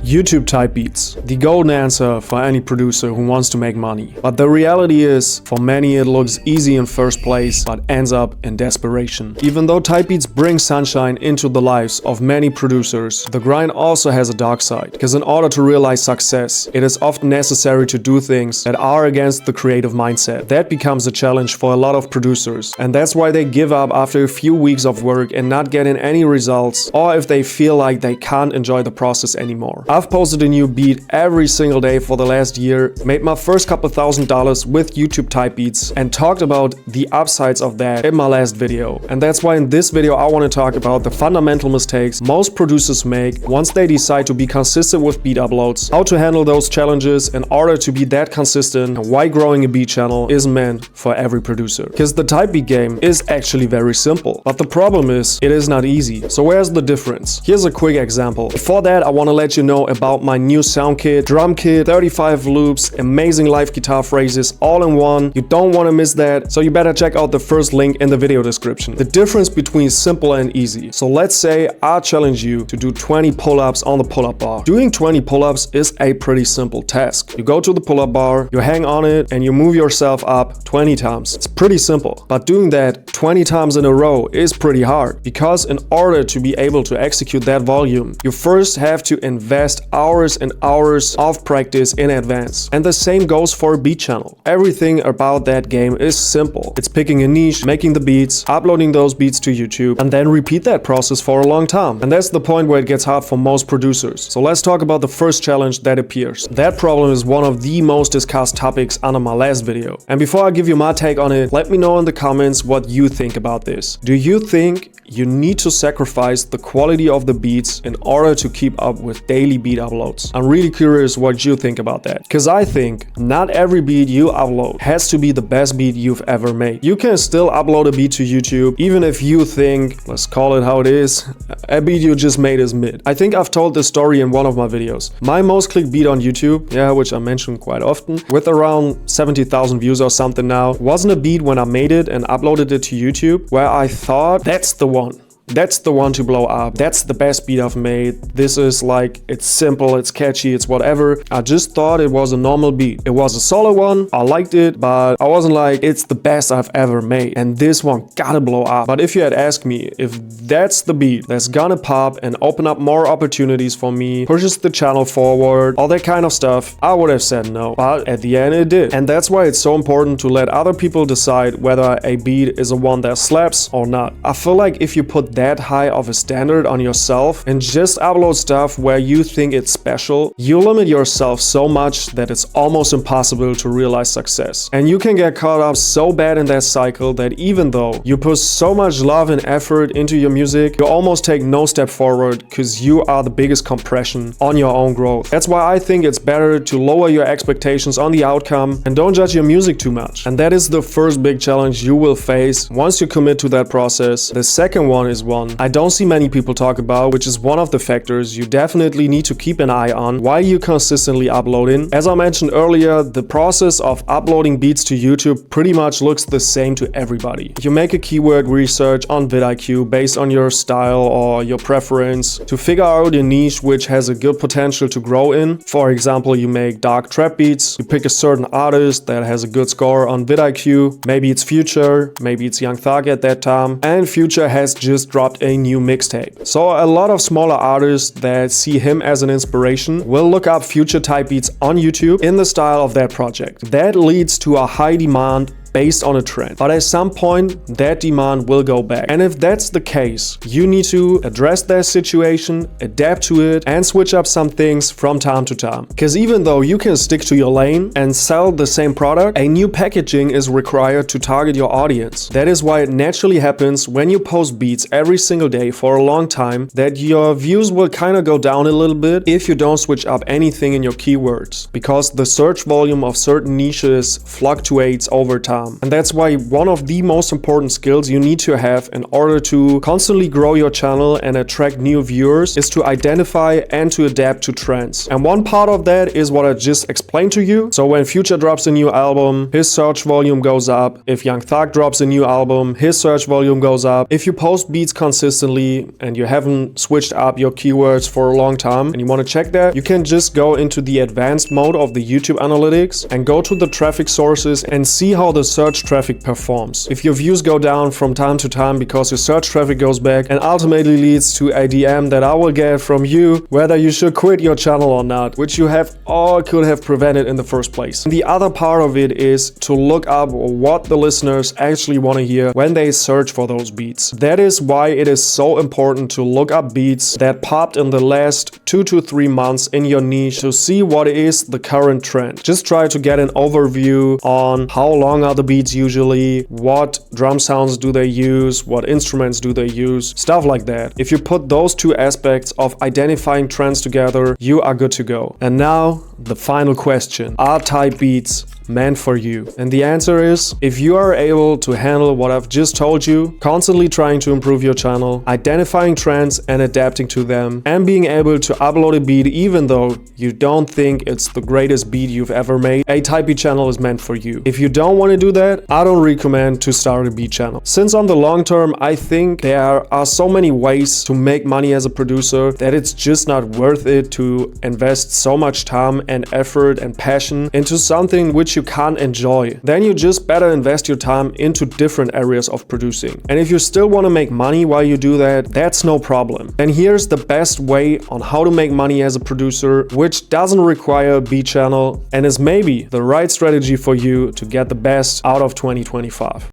YouTube type beats, the golden answer for any producer who wants to make money. But the reality is, for many it looks easy in first place, but ends up in desperation. Even though type beats bring sunshine into the lives of many producers, the grind also has a dark side. Because in order to realize success, it is often necessary to do things that are against the creative mindset. That becomes a challenge for a lot of producers, and that's why they give up after a few weeks of work and not getting any results, or if they feel like they can't enjoy the process anymore. I've posted a new beat every single day for the last year, made my first couple $1,000s with YouTube type beats, and talked about the upsides of that in my last video. And that's why in this video I want to talk about the fundamental mistakes most producers make once they decide to be consistent with beat uploads, how to handle those challenges in order to be that consistent, and why growing a beat channel is meant for every producer. Because the type beat game is actually very simple, but the problem is it is not easy. So where's the difference? Here's a quick example. Before that, I want to let you know about my new sound kit, drum kit, 35 loops, amazing live guitar phrases all in one. You don't want to miss that, so you better check out the first link in the video description. The difference between simple and easy. So let's say I challenge you to do 20 pull-ups on the pull-up bar. Doing 20 pull-ups is a pretty simple task. You go to the pull-up bar, you hang on it, and you move yourself up 20 times. It's pretty simple. But doing that 20 times in a row is pretty hard, because in order to be able to execute that volume, you first have to invest hours and hours of practice in advance. And the same goes for a beat channel. Everything about that game is simple. It's picking a niche, making the beats, uploading those beats to YouTube, and then repeat that process for a long time. And that's the point where it gets hard for most producers. So let's talk about the first challenge that appears. That problem is one of the most discussed topics under my last video. And before I give you my take on it, let me know in the comments what you think about this. Do you think you need to sacrifice the quality of the beats in order to keep up with daily beat uploads? I'm really curious what you think about that, because I think not every beat you upload has to be the best beat you've ever made. You can still upload a beat to YouTube even if you think, let's call it how it is, a beat you just made is mid. I think I've told this story in one of my videos. My most clicked beat on YouTube, which I mention quite often, with around 70,000 views or something now, wasn't a beat when I made it and uploaded it to YouTube where I thought that's the one. That's the one to blow up. That's the best beat I've made. This is like, it's simple, it's catchy, it's whatever. I just thought it was a normal beat. It was a solo one, I liked it, but I wasn't like, it's the best I've ever made, and this one gotta blow up. But if you had asked me if that's the beat that's gonna pop and open up more opportunities for me, pushes the channel forward, all that kind of stuff, I would have said no. But at the end it did. And that's why it's so important to let other people decide whether a beat is a one that slaps or not. I feel like if you put that high of a standard on yourself and just upload stuff where you think it's special, you limit yourself so much that it's almost impossible to realize success. And you can get caught up so bad in that cycle that even though you put so much love and effort into your music, you almost take no step forward because you are the biggest compression on your own growth. That's why I think it's better to lower your expectations on the outcome and don't judge your music too much. And that is the first big challenge you will face once you commit to that process. The second one is one I don't see many people talk about, which is one of the factors you definitely need to keep an eye on while you consistently uploading. As I mentioned earlier, the process of uploading beats to YouTube pretty much looks the same to everybody. You make a keyword research on vidIQ based on your style or your preference to figure out a niche which has a good potential to grow in. For example, you make dark trap beats, you pick a certain artist that has a good score on vidIQ, maybe it's Future, maybe it's Young Thug at that time, and Future has just dropped a new mixtape. So a lot of smaller artists that see him as an inspiration will look up Future type beats on YouTube in the style of that project. That leads to a high demand based on a trend. But at some point, that demand will go back. And if that's the case, you need to address that situation, adapt to it, and switch up some things from time to time. Because even though you can stick to your lane and sell the same product, a new packaging is required to target your audience. That is why it naturally happens when you post beats every single day for a long time, that your views will kind of go down a little bit if you don't switch up anything in your keywords. Because the search volume of certain niches fluctuates over time. come. And that's why one of the most important skills you need to have in order to constantly grow your channel and attract new viewers is to identify and to adapt to trends. And one part of that is what I just explained to you. So when Future drops a new album, his search volume goes up. If Young Thug drops a new album, his search volume goes up. If you post beats consistently and you haven't switched up your keywords for a long time and you want to check that, you can just go into the advanced mode of the YouTube analytics and go to the traffic sources and see how the search traffic performs. If your views go down from time to time because your search traffic goes back and ultimately leads to a DM that I will get from you whether you should quit your channel or not, which you have or could have prevented in the first place. And the other part of it is to look up what the listeners actually want to hear when they search for those beats. That is why it is so important to look up beats that popped in the last 2 to 3 months in your niche to see what is the current trend. Just try to get an overview on how long are the beats usually, what drum sounds do they use, what instruments do they use, stuff like that. If you put those two aspects of identifying trends together, you are good to go. And now, the final question. Are type beats meant for you? And the answer is, if you are able to handle what I've just told you, constantly trying to improve your channel, identifying trends and adapting to them, and being able to upload a beat even though you don't think it's the greatest beat you've ever made, a type beat channel is meant for you. If you don't want to do that, I don't recommend to start a beat channel. Since on the long term, I think there are so many ways to make money as a producer that it's just not worth it to invest so much time and effort and passion into something which you can't enjoy. Then you just better invest your time into different areas of producing. And if you still want to make money while you do that, that's no problem. And here's the best way on how to make money as a producer, which doesn't require a beat channel and is maybe the right strategy for you to get the best out of 2025.